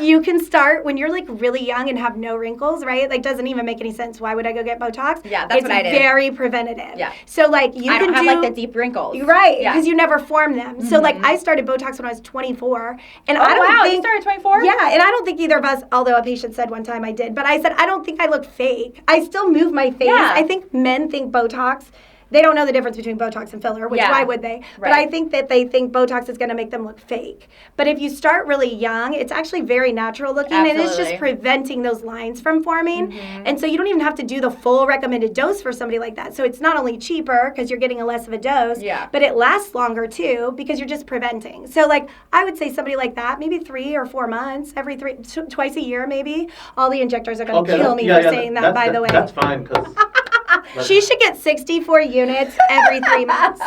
You can start when you're like really young and have no wrinkles, right? Like, doesn't even make any sense. Why would I go get Botox? Yeah, that's what I did. It's very preventative. Yeah. So like you I can don't have do like the deep wrinkles. right Yeah. because you never form them. So like I started Botox when I was 24, and I don't wow, you think started 24? Yeah, and I don't think either of us. Although a patient said one time I did, but I said I don't think I look fake. I still move my face. Yeah. I think men think Botox. They don't know the difference between Botox and filler, which Yeah. why would they? But Right. I think that they think Botox is going to make them look fake. But if you start really young, it's actually very natural looking, and it's just Absolutely. preventing those lines from forming. And so you don't even have to do the full recommended dose for somebody like that. So it's not only cheaper because you're getting a less of a dose, Yeah. but it lasts longer too because you're just preventing. So like I would say somebody like that, maybe 3 or 4 months, twice a year maybe. All the injectors are going to kill me for saying that, by the way. That's fine, because She should get 64 units every 3 months.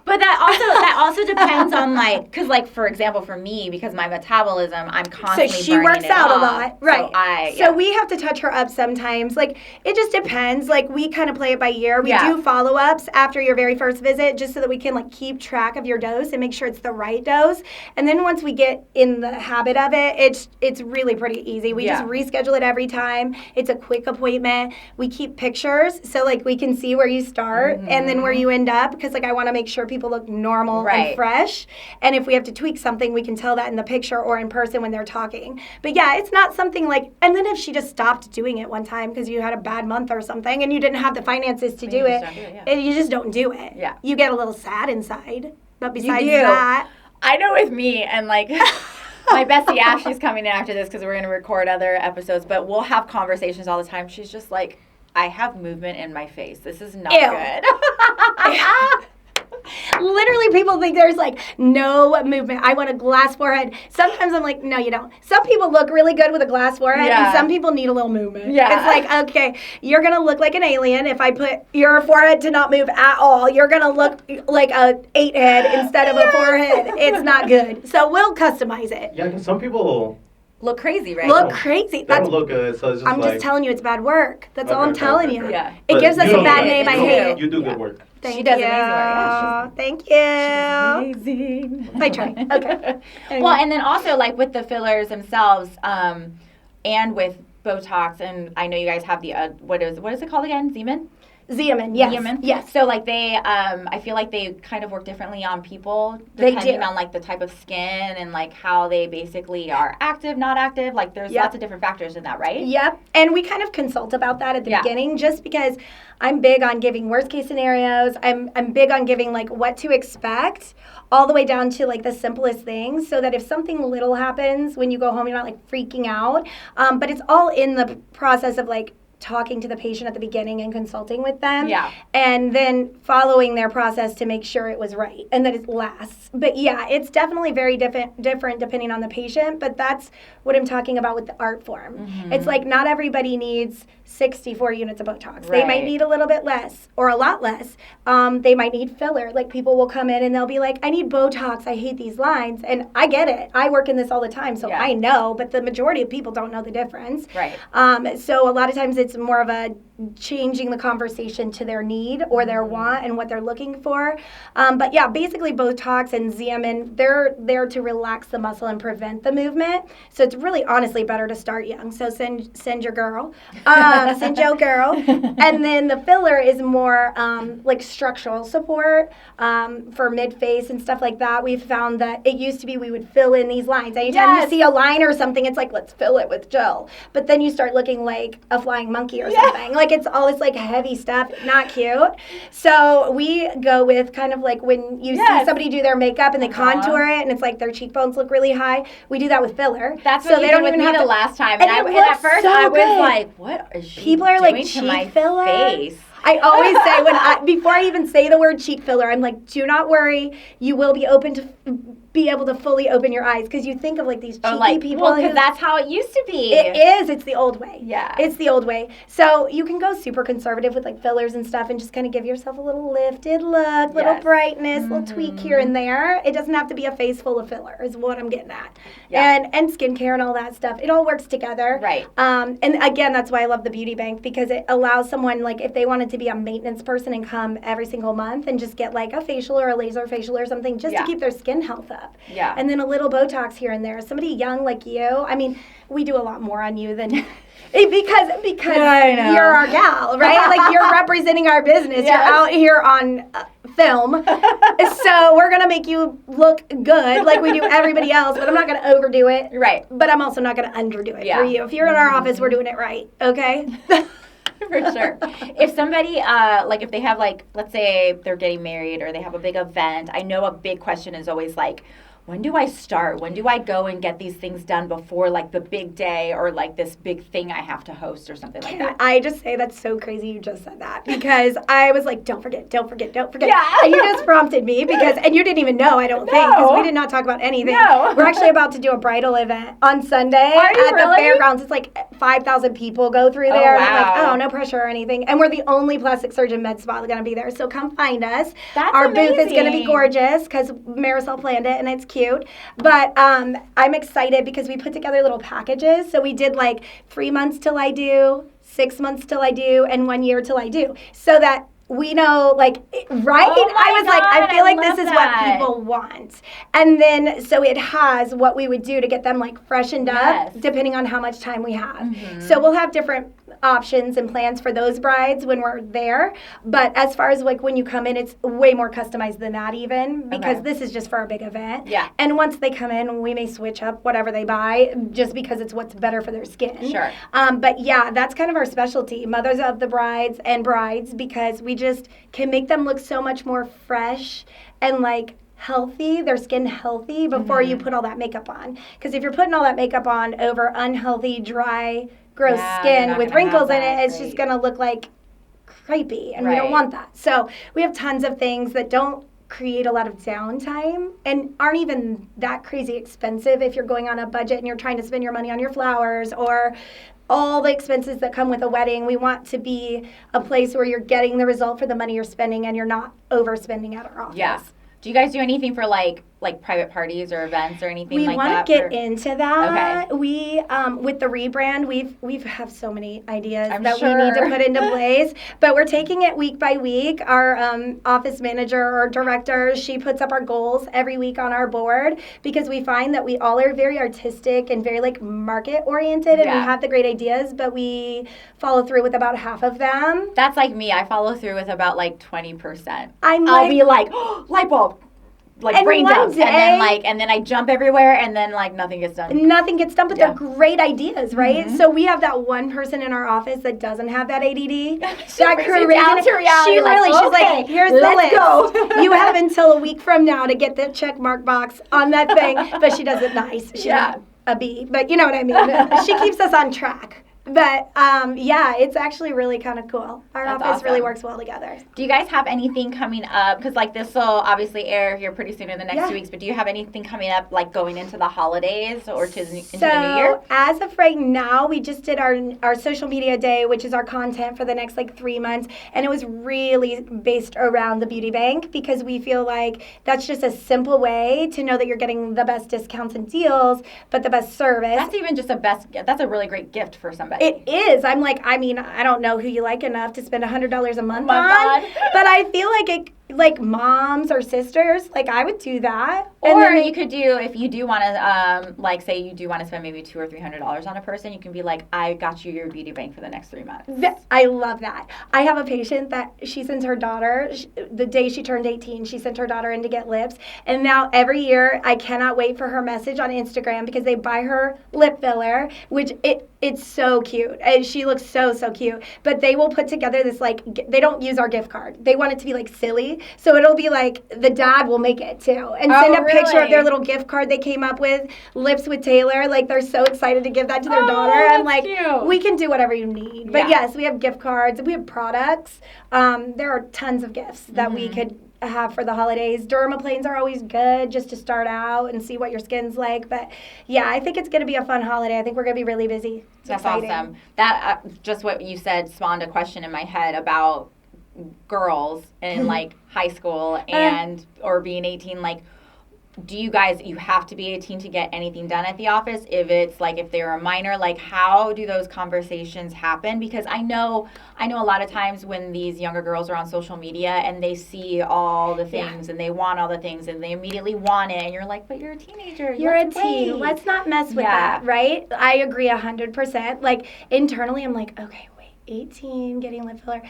But that also depends on like, because like for example for me, because my metabolism, I'm So constantly she burning works it out a off. lot, right? So So we have to touch her up sometimes. Like it just depends. Like we kind of play it by ear. We Yeah. do follow-ups after your very first visit, just so that we can like keep track of your dose and make sure it's the right dose. And then once we get in the habit of it, it's really pretty easy. We just reschedule it every time. It's a quick appointment. We keep pictures so like we can see where you start and then where you end up, because like I want to make sure people look normal Right. and fresh. And if we have to tweak something, we can tell that in the picture or in person when they're talking. But yeah, it's not something like, and then if she just stopped doing it one time because you had a bad month or something and you didn't have the finances to do you it, just don't do it, yeah. you just don't do it. Yeah. You get a little sad inside. But besides do. that, I know with me and like my bestie Ashley's coming in after this because we're going to record other episodes, but we'll have conversations all the time. She's just like, I have movement in my face. This is not Ew. good. literally people think there's like no movement. I want a glass forehead. Sometimes I'm like, no, you don't. Some people look really good with a glass forehead, Yeah. and some people need a little movement. Yeah. It's like, okay, you're going to look like an alien if I put your forehead to not move at all. You're going to look like a 8 head instead of a 4 head. It's not good. So we'll customize it. yeah, 'cause some people Look crazy, right? Look crazy. they That's don't look good, so it's just I'm like. just telling you, it's bad work. That's all Okay, I'm okay, telling okay, you. okay. Yeah. It But gives us you a do bad good- name. I you do- hate it. You do good work. Thank She does you. amazing work. Yeah, Thank you. Amazing. I try. Okay. Well, and then also like with the fillers themselves, and with Botox, and I know you guys have the what is it called again? Xeomin? Xeomin, yes. Xeomin? Yes. So like they, I feel like they kind of work differently on people They depending do. on like the type of skin and like how they basically are active, not active. Like there's Yep. lots of different factors in that, right? Yep. And we kind of consult about that at the Yeah. beginning just because I'm big on giving worst case scenarios. I'm big on giving like what to expect all the way down to like the simplest things so that if something little happens when you go home, you're not like freaking out. But it's all in the process of like talking to the patient at the beginning and consulting with them. Yeah. And then following their process to make sure it was right and that it lasts. But yeah, it's definitely very different depending on the patient, but that's what I'm talking about with the art form. Mm-hmm. It's like not everybody needs 64 units of Botox. They might Right. need a little bit less or a lot less. They might need filler. Like people will come in and they'll be like, I need Botox. I hate these lines. And I get it. I work in this all the time, so Yeah. I know, but the majority of people don't know the difference. Right. So a lot of times it's more of a changing the conversation to their need or their want and what they're looking for. But yeah, basically Botox and Xeomin, they're there to relax the muscle and prevent the movement. So it's really honestly better to start young. So send your girl, send your girl. And then the filler is more like structural support for mid-face and stuff like that. We've found that it used to be we would fill in these lines. Anytime Yes. you see a line or something, it's like, let's fill it with gel. But then you start looking like a flying monkey monkey or something. Like, it's all this, like, heavy stuff, not cute. So we go with kind of like when you see somebody do their makeup and they contour it and it's like their cheekbones look really high. We do that with filler. That's what so you they did don't with even me have the to, last time. And at first I was good. like, what is she People are doing like, to cheek my filler? face? I always say before I even say the word cheek filler, I'm like, do not worry, you will be be able to fully open your eyes, because you think of like these cheeky people. Well, because that's how it used to be. It is. It's the old way. Yeah. It's the old way. So you can go super conservative with like fillers and stuff and just kind of give yourself a little lifted look, little brightness, little tweak here and there. It doesn't have to be a face full of filler is what I'm getting at. Yeah. And skincare and all that stuff. It all works together. Right. And again, that's why I love the Beauty Bank, because it allows someone, like, if they wanted to be a maintenance person and come every single month and just get like a facial or a laser facial or something just to keep their skin health up. Yeah. And then a little Botox here and there. Somebody young like you, I mean, we do a lot more on you than because you're our gal, right? Like, you're representing our business. Yes. You're out here on film. So we're going to make you look good like we do everybody else, but I'm not going to overdo it. Right. But I'm also not going to underdo it for you. If you're in our office, we're doing it right, okay? For sure. If somebody, if they have, like, let's say they're getting married or they have a big event, I know a big question is always like, when do I start? When do I go and get these things done before, like, the big day or, like, this big thing I have to host or something like that? I just say that's so crazy you just said that, because I was like, don't forget. Yeah. And you just prompted me and you didn't even know, I don't think, because we did not talk about anything. No. We're actually about to do a bridal event on Sunday at the fairgrounds. It's like 5,000 people go through there. Oh, and I'm like, wow. oh, no pressure or anything. And we're the only plastic surgeon med spa going to be there. So come find us. That's Our amazing. booth is going to be gorgeous because Marisol planned it and it's cute. But I'm excited because we put together little packages. So we did like 3 months till I do, 6 months till I do, and 1 year till I do. So that we know, like, right? Oh I was God, like, I feel like love this is that. what people want. And then, so it has what we would do to get them, like, freshened up, depending on how much time we have. Mm-hmm. So we'll have different options and plans for those brides when we're there. But as far as, like, when you come in, it's way more customized than that even, because this is just for a big event. Yeah. And once they come in, we may switch up whatever they buy just because it's what's better for their skin. Sure. But yeah, that's kind of our specialty, mothers of the brides and brides, because we just can make them look so much more fresh and, like, healthy, their skin healthy before you put all that makeup on. Because if you're putting all that makeup on over unhealthy, dry, gross skin with wrinkles in it, it's just going to look like crepey, and we don't want that. So we have tons of things that don't create a lot of downtime and aren't even that crazy expensive if you're going on a budget and you're trying to spend your money on your flowers or all the expenses that come with a wedding. We want to be a place where you're getting the result for the money you're spending and you're not overspending at our office. Yeah. Do you guys do anything for like private parties or events or anything like that? We want to get into that. Okay. We with the rebrand, we have so many ideas I'm that sure. we need to put into place, but we're taking it week by week. Our office manager or director, she puts up our goals every week on our board, because we find that we all are very artistic and very, like, market oriented, and we have the great ideas, but we follow through with about half of them. That's like me. I follow through with about 20%. I'll be like, oh, light bulb. And brain one dumps, day, and then I jump everywhere, and then nothing gets done. Nothing gets done, but they're great ideas, right? Mm-hmm. So we have that one person in our office that doesn't have that ADD. That crazy down to reality. She's like, here's the list. Go. You have until a week from now to get the check mark box on that thing, but she does it nice. She's not a bee, but you know what I mean. She keeps us on track. But, it's actually really kind of cool. Our office really works well together. Do you guys have anything coming up? Because, this will obviously air here pretty soon in the next 2 weeks. But do you have anything coming up, going into the holidays or into the new year? As of right now, we just did our social media day, which is our content for the next, 3 months. And it was really based around the Beauty Bank, because we feel like that's just a simple way to know that you're getting the best discounts and deals, but the best service. That's even just that's a really great gift for somebody. It is. I'm like, I don't know who you like enough to spend $100 a month on, but I feel like moms or sisters, I would do that. Or you could do, if you do want to, say you do want to spend maybe $200 or $300 on a person, you can be like, I got you your Beauty Bank for the next 3 months. I love that. I have a patient that she sends her daughter, the day she turned 18, she sent her daughter in to get lips. And now every year, I cannot wait for her message on Instagram, because they buy her lip filler, which It's so cute. And she looks so, so cute. But they will put together this, like, they don't use our gift card. They want it to be, like, silly. So it'll be, like, the dad will make it, too. And send a picture of their little gift card they came up with, Lips with Taylor. Like, they're so excited to give that to their daughter. I'm like, cute. We can do whatever you need. But, yes, we have gift cards. We have products. There are tons of gifts that we could have for the holidays. Dermaplanes are always good just to start out and see what your skin's like. But yeah, I think it's going to be a fun holiday. I think we're going to be really busy. That's awesome. That just what you said spawned a question in my head about girls in like high school and or being 18. Like, do you have to be 18 to get anything done at the office? If it's like, if they're a minor, like how do those conversations happen? Because I know a lot of times when these younger girls are on social media and they see all the things and they want all the things and they immediately want it and you're like, but you're a teenager. You're a teen. Let's not mess with that, right? I agree 100%. Like internally, I'm like, okay, wait, 18, getting lip filler.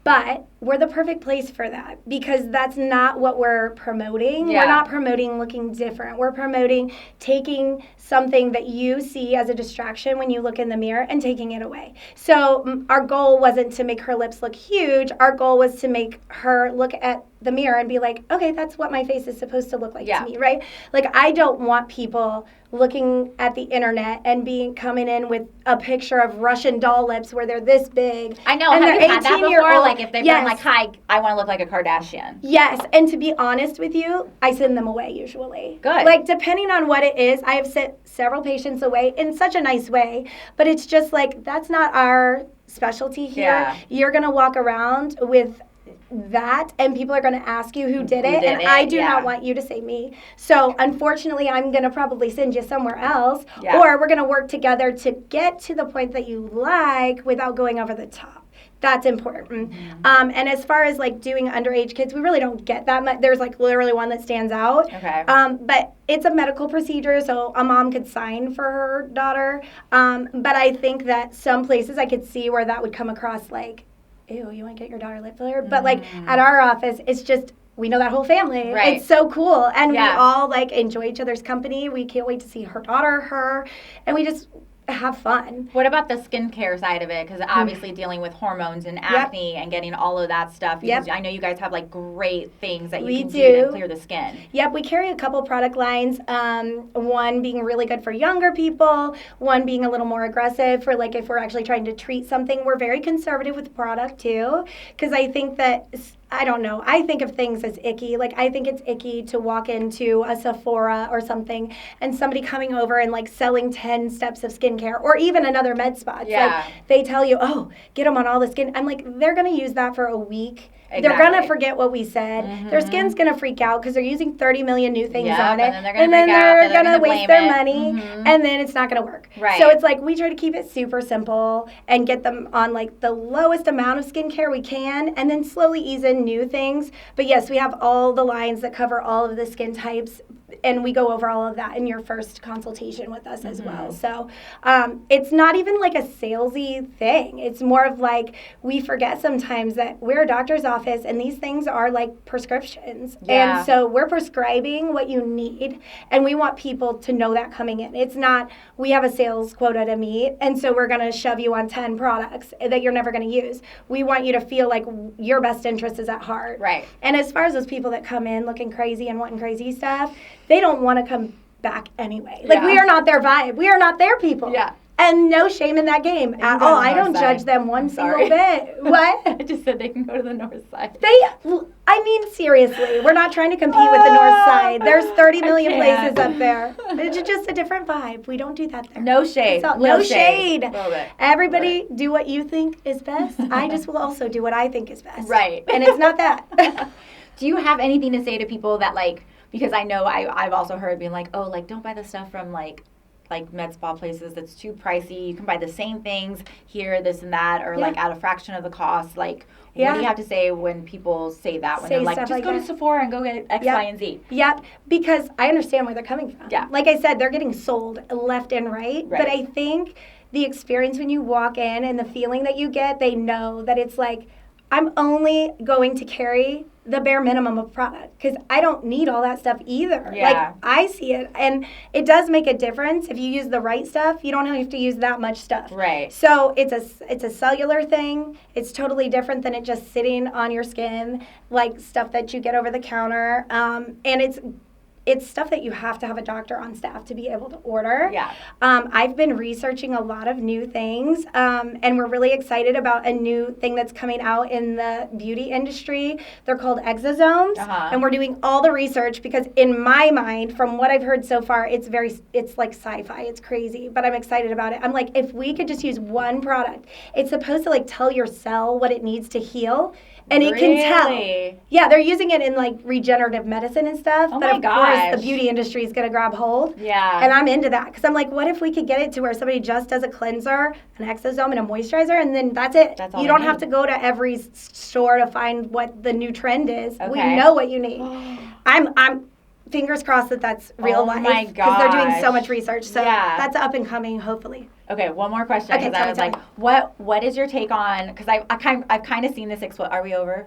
But we're the perfect place for that because that's not what we're promoting. Yeah. We're not promoting looking different. We're promoting taking something that you see as a distraction when you look in the mirror and taking it away. So our goal wasn't to make her lips look huge. Our goal was to make her look at the mirror and be like, okay, that's what my face is supposed to look like to me, right? Like I don't want people looking at the internet and coming in with a picture of Russian doll lips where they're this big. I know. And have you had that before? Like if they've been like, hi, I want to look like a Kardashian. Yes. And to be honest with you, I send them away usually. Good. Like depending on what it is, I have sent several patients away in such a nice way. But it's just like, that's not our specialty here. Yeah. You're going to walk around with that and people are going to ask you who did it and I do not want you to say me. So unfortunately I'm going to probably send you somewhere else or we're going to work together to get to the point that you like without going over the top. That's important. And as far as like doing underage kids, we really don't get that much. There's like literally one that stands out. Okay. But it's a medical procedure, so a mom could sign for her daughter. But I think that some places I could see where that would come across like, ew, you want to get your daughter lip filler? But like at our office, it's just, we know that whole family. Right. It's so cool. And we all like enjoy each other's company. We can't wait to see her daughter, and we just have fun. What about the skincare side of it? Because obviously dealing with hormones and acne and getting all of that stuff. I know you guys have like great things that you can do to clear the skin. Yep, we carry a couple product lines. One being really good for younger people. One being a little more aggressive for like if we're actually trying to treat something. We're very conservative with the product too. Because I think that I don't know. I think of things as icky. Like, I think it's icky to walk into a Sephora or something and somebody coming over and, like, selling 10 steps of skincare or even another med spa. It's like, they tell you, oh, get them on all the skin. I'm like, they're going to use that for a week. Exactly. They're going to forget what we said. Their skin's going to freak out because they're using 30 million new things on it. And then they're going to waste their money. And then it's not going to work. Right. So it's like we try to keep it super simple and get them on like the lowest amount of skincare we can and then slowly ease in new things. But yes, we have all the lines that cover all of the skin types. And we go over all of that in your first consultation with us as well. So it's not even like a salesy thing. It's more of like we forget sometimes that we're a doctor's office and these things are like prescriptions. Yeah. And so we're prescribing what you need and we want people to know that coming in. It's not we have a sales quota to meet and so we're going to shove you on 10 products that you're never going to use. We want you to feel like your best interest is at heart. Right. And as far as those people that come in looking crazy and wanting crazy stuff, they don't want to come back anyway. Like, we are not their vibe. We are not their people. Yeah. And no shame in that game at all. I don't judge them one single bit. What? I just said they can go to the north side. I mean, seriously, we're not trying to compete with the north side. There's 30 million places up there. It's just a different vibe. We don't do that there. No shade. No shade. Everybody do what you think is best. I just will also do what I think is best. Right. And it's not that. Do you have anything to say to people that like, because I know I've also heard being like, oh, like don't buy the stuff from like med spa places that's too pricey. You can buy the same things here, this and that, or like at a fraction of the cost. Like, what do you have to say when people say that? When they're like, just go to Sephora and go get X, Y, and Z. Yep, because I understand where they're coming from. Yeah. Like I said, they're getting sold left and right. But I think the experience when you walk in and the feeling that you get, they know that it's like, I'm only going to carry the bare minimum of product because I don't need all that stuff either. Yeah. Like, I see it, and it does make a difference. If you use the right stuff, you don't have to use that much stuff. Right. So it's a cellular thing. It's totally different than it just sitting on your skin, like stuff that you get over the counter. And it's stuff that you have to have a doctor on staff to be able to order. Yeah. I've been researching a lot of new things, and we're really excited about a new thing that's coming out in the beauty industry. They're called exosomes, and we're doing all the research because in my mind, from what I've heard so far, it's like sci-fi. It's crazy, but I'm excited about it. I'm like, if we could just use one product, it's supposed to like tell your cell what it needs to heal. And it can tell. Yeah, they're using it in like regenerative medicine and stuff. Oh but my of course, the beauty industry is going to grab hold. Yeah. And I'm into that because I'm like, what if we could get it to where somebody just does a cleanser, an exosome, and a moisturizer, and then that's it. That's all you don't have to go to every store to find what the new trend is. Okay. We know what you need. I'm fingers crossed that that's real life. Oh my because they're doing so gosh. much research. So that's up and coming, hopefully. Okay, one more question. Okay, Because I was tell me. like, what is your take on? Because I've kind of seen this explode. Are we over?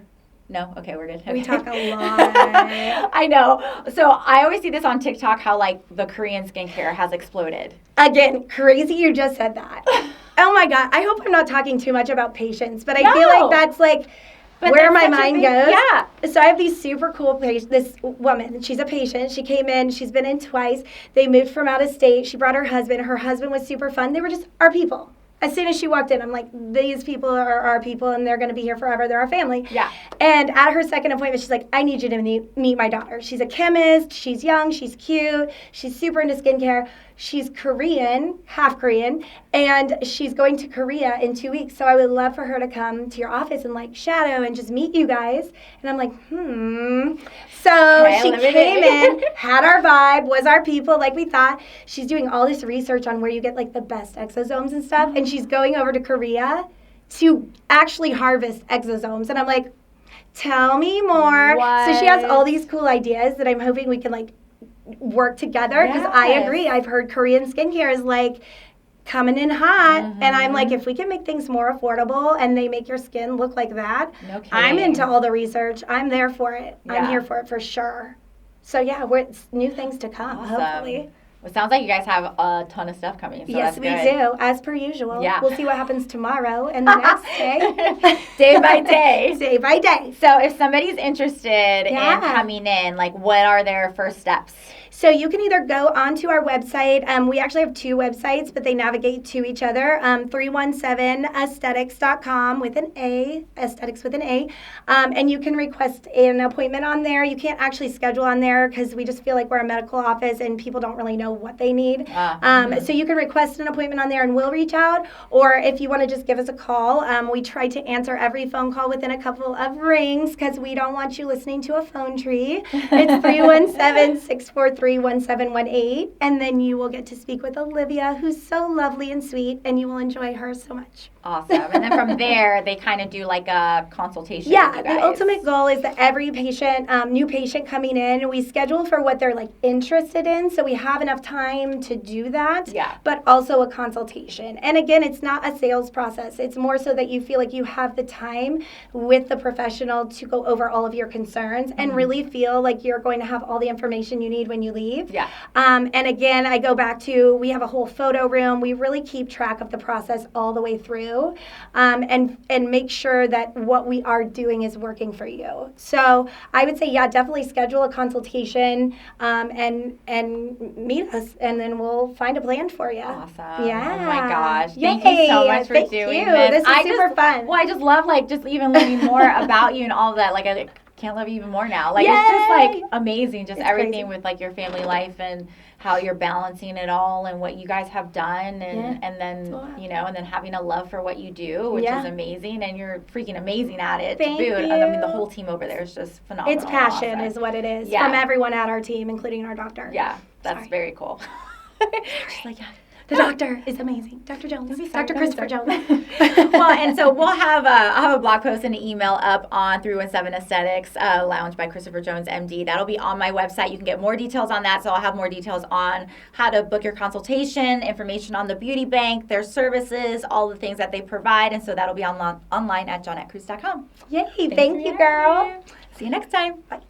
No? Okay, we're good. We Okay. talk a lot. I know. So I always see this on TikTok how like the Korean skincare has exploded. Again, crazy you just said that. Oh my God. I hope I'm not talking too much about patients, but I feel No. like that's like But where that's my such a mind big- goes. yeah. So I have these super cool patients. This woman, she's a patient. She came in. She's been in twice. They moved from out of state. She brought her husband. Her husband was super fun. They were just our people. As soon as she walked in, I'm like, these people are our people, and they're going to be here forever. They're our family. Yeah. And at her second appointment, she's like, I need you to meet my daughter. She's a chemist. She's young. She's cute. She's super into skincare. She's Korean, half Korean, and she's going to Korea in 2 weeks. So I would love for her to come to your office and like shadow and just meet you guys. And I'm like, So Okay, she let me came think. in, had our vibe, was our people like we thought. She's doing all this research on where you get like the best exosomes and stuff. And she's going over to Korea to actually harvest exosomes. And I'm like, tell me more. So she has all these cool ideas that I'm hoping we can like work together because I Yes. agree. I've heard Korean skincare is like coming in hot, and I'm like, if we can make things more affordable and they make your skin look like that, No kidding. I'm into all the research. I'm there for it. I'm Yeah. here for it for sure. So yeah, it's new things to come. Awesome. Hopefully. Well, it sounds like you guys have a ton of stuff coming. So Yes, that's we good. do, as per usual. Yeah. We'll see what happens tomorrow and the next day. Day by day. Day by day. So if somebody's interested Yeah. in coming in, like what are their first steps? So you can either go onto our website. We actually have two websites, but they navigate to each other. 317aesthetics.com with an A, aesthetics with an A. And you can request an appointment on there. You can't actually schedule on there because we just feel like we're a medical office and people don't really know what they need. So you can request an appointment on there and we'll reach out. Or if you want to just give us a call, we try to answer every phone call within a couple of rings because we don't want you listening to a phone tree. It's 317-643-1718, and then you will get to speak with Olivia, who's so lovely and sweet, and you will enjoy her so much. Awesome. And then from there, they kind of do like a consultation. Yeah, with you the guys. ultimate goal is that every patient, new patient coming in, we schedule for what they're like interested in, so we have enough time to do that. Yeah. But also a consultation. And again, it's not a sales process. It's more so that you feel like you have the time with the professional to go over all of your concerns and really feel like you're going to have all the information you need when you leave. Yeah. And again, I go back to we have a whole photo room. We really keep track of the process all the way through, and make sure that what we are doing is working for you. So I would say, yeah, definitely schedule a consultation, and meet us, and then we'll find a plan for you. Awesome. Yeah. Oh my gosh. Thank Yay. you so much for Thank doing you. this. This is super fun. Well, I just love like just even learning more about you and all of that. Like I can't love you even more now. Like it's just Yay. like amazing. Just It's everything crazy. with like your family life and how you're balancing it all and what you guys have done and then and then having a love for what you do, which Yeah. is amazing, and you're freaking amazing at it Thank to boot. And I mean the you. whole team over there is just phenomenal. It's passion Awesome. is what it is Yeah. from everyone at our team, including our doctor. Yeah, that's Sorry. very cool. She's like, yeah, the doctor is amazing. Dr. Jones. Don't be sorry, Dr. don't be Christopher sorry. Jones. Well, and so I'll have a blog post and an email up on 317 Aesthetics Lounge by Christopher Jones, MD. That'll be on my website. You can get more details on that. So I'll have more details on how to book your consultation, information on the beauty bank, their services, all the things that they provide. And so that'll be online at JohnetteCruz.com. Yay, Thanks thank for you, having girl. me. See you next time. Bye.